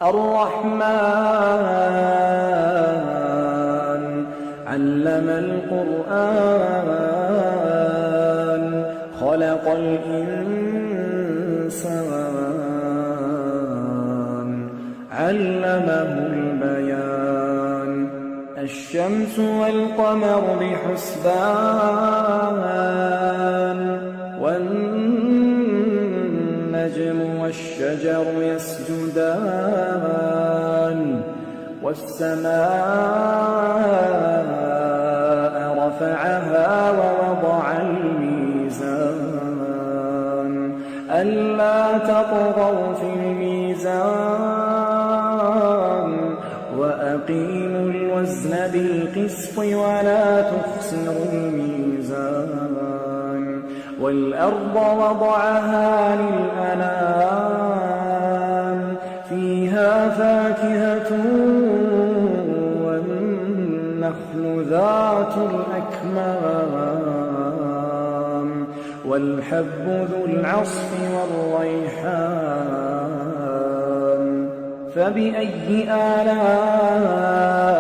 الرحمن علم القرآن خلق الإنسان علمه البيان الشمس والقمر بحسبان والنجم والشجر يسجدان والسماء رفعها ووضع الميزان ألا تطغوا في الميزان وأقيموا الوزن بالقسط ولا تخسروا الميزان والأرض وضعها للأنام فيها فاكهة والنخل ذات الأكمام والحب ذو العصف والريحان فبأي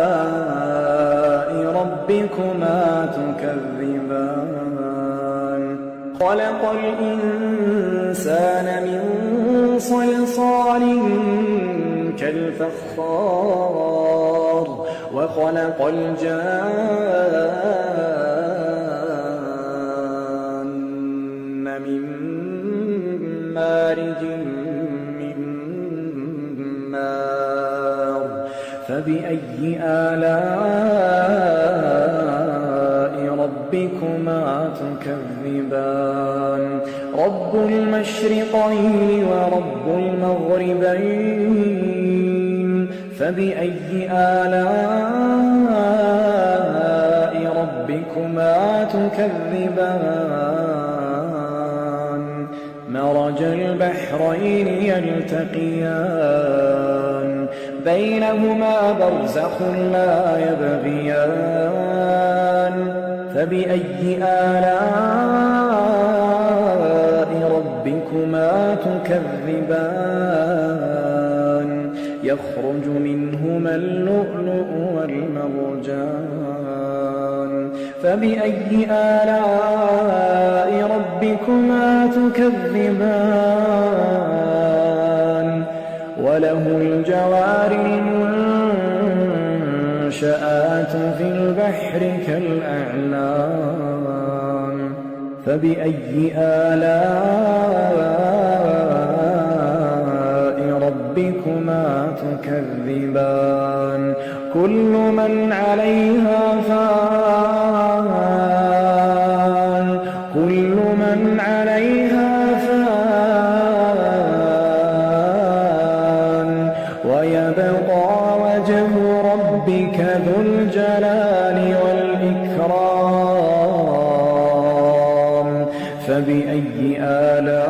آلاء ربكما تكذبان خلق الإنسان من صلصال كالفخار وخلق الجان من مارج من نار فبأي آلاء ربكما تكذبان رب المشرقين ورب المغربين فبأي آلاء ربكما تكذبان مرج البحرين يلتقيان بينهما برزخ لا يبغيان فبأي آلاء ربكما تكذبان يخرج منهما اللؤلؤ والمرجان فبأي آلاء ربكما تكذبان وله الجوار المنشآت في البحر كالأعلام فبأي آلاء ربكما تكذبان كل من عليها فان كل من عليها فان ويبقى وجه ربك ذو الجلال والإكرام فبأي آلاء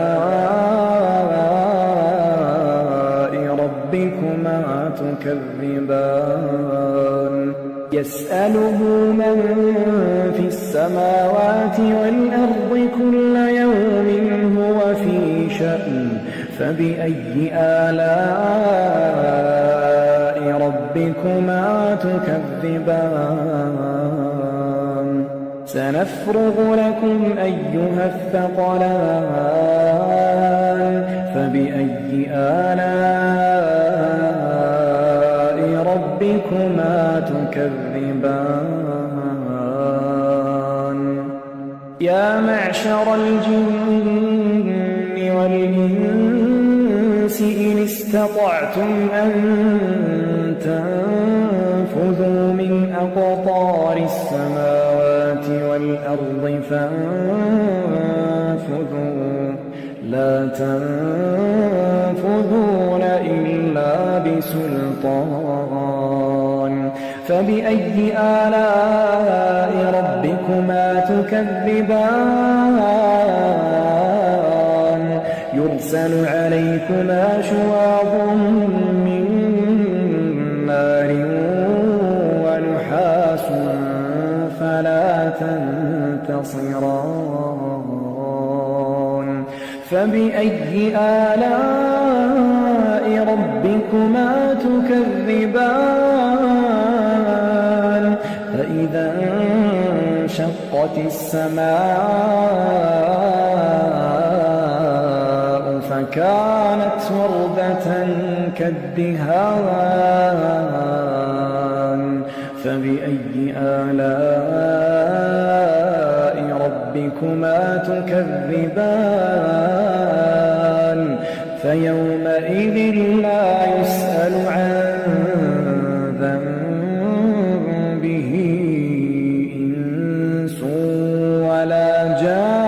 ربكما تكذبان يسأله من في السماوات والأرض كل يوم هو في شأن فبأي آلاء ربكما تكذبان سنفرغ لكم أيها الثقلان فبأي آلاء ربكما تكذبان يا معشر الجن والإنس إن استطعتم أن تنفذوا من أقطار السماوات والأرض فانفذوا لا تنفذون إلا بسلطان فبأي آلاء ربكما تكذبان يرسل عليكما شواظ من نار ونحاس فلا تنتصران فبأي آلاء ربكما تكذبان فإذا انشقت السماء فكانت وردة كالدهان فبأي آلاء ربكما تكذبان فيومئذ لا يسأل عن ذنبه إنس ولا جان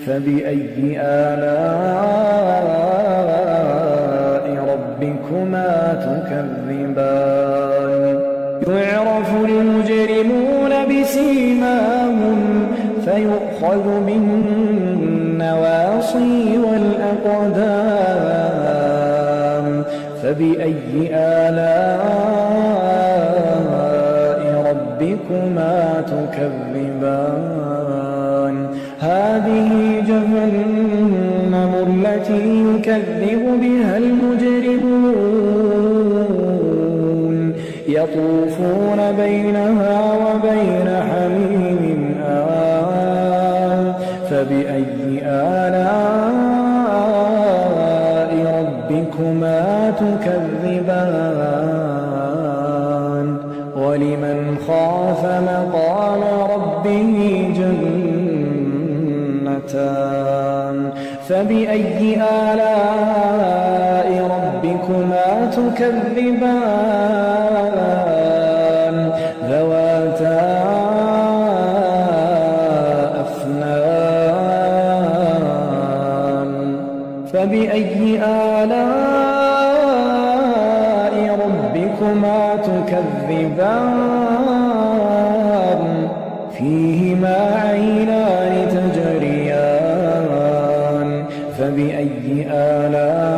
فبأي آلاء ربكما تكذبان يعرف المجرمون بسيماهم فيؤخذ بالنواصي والأقدام فبأي آلاء ربكما تكذبان هذه جهنم التي يكذب بها المجرمون يطوفون بينها وبين حميم فبأي آلاء ربكما تكذبان ولمن خاف مقام ربه جنتان فبأي آلاء ربكما تكذبان ذواتا فبأي آلاء ربكما تكذبان فيهما عينان تجريان فبأي آلاء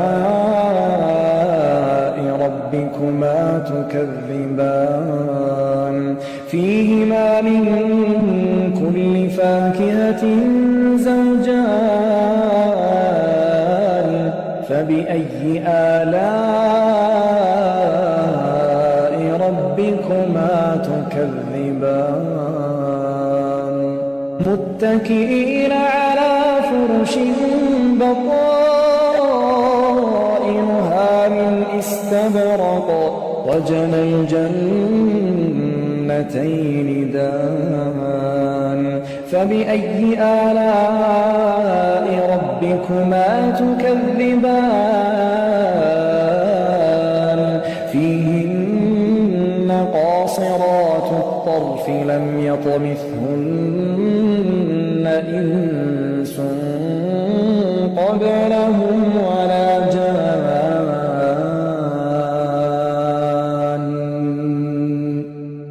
ربكما تكذبان فيهما من كل فاكهة زوجان فبأي آلاء ربكما تكذبان متكئين على فرش بطائنها من استبرق وجنى الجنتين دان فبأي آلاء ربكما تكذبان فيهن قاصرات الطرف لم يطمثهن إنس قبلهم ولا جان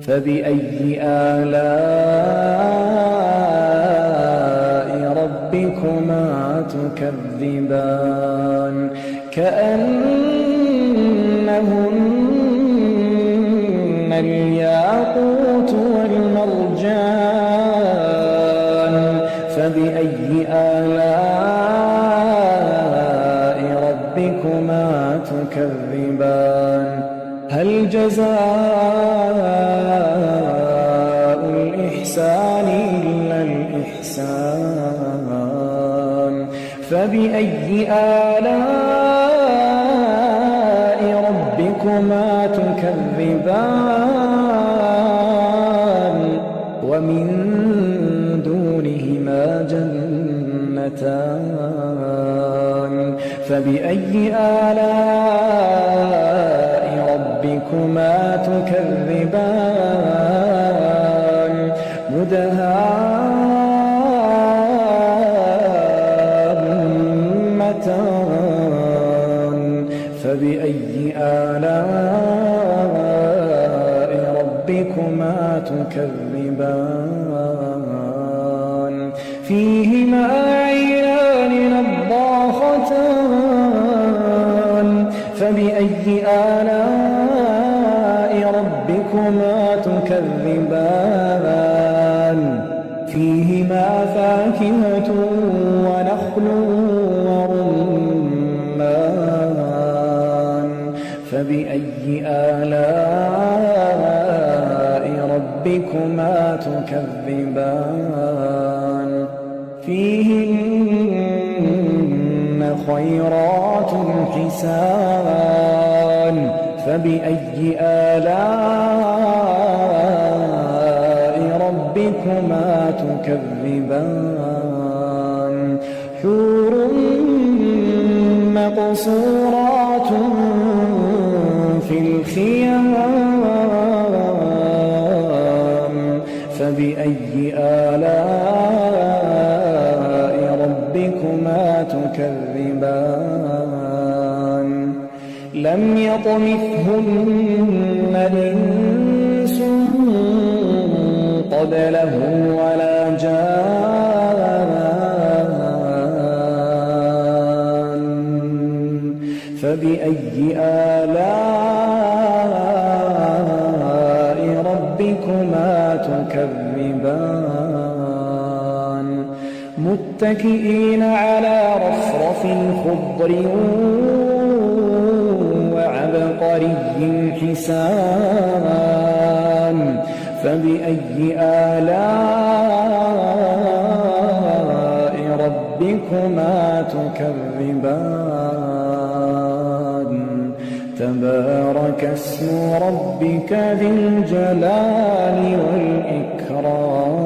فبأي آلاء ربكما تكذبان كأنهن الياقوت والمرجان فبأي آلاء ربكما تكذبان هل جزاء الإحسان إلا الإحسان فبأي آلاء ربكما تكذبان ومن دونهما جنتان فبأي آلاء ربكما تكذبان مدهامتان فبأي آلاء ربكما تكذبان فيهما عينان نضاختان فبأي آلاء ربكما تكذبان فيهما فاكهة ونخل ورمان فبأي آلاء ربكما تكذبان فيهن خيرات حسان فبأي آلاء ربكما تكذبان حور مقصورات في الخيام فبأي آلاء ربكما تكذبان لم يطمثهن إنس قبلهم ولا جان فبأي آلاء ربكما تكذبان متكئين على رفرف خضر وعبقري حسان فبأي آلاء ربكما تكذبان تبارك اسم ربك ذي الجلال والإكرام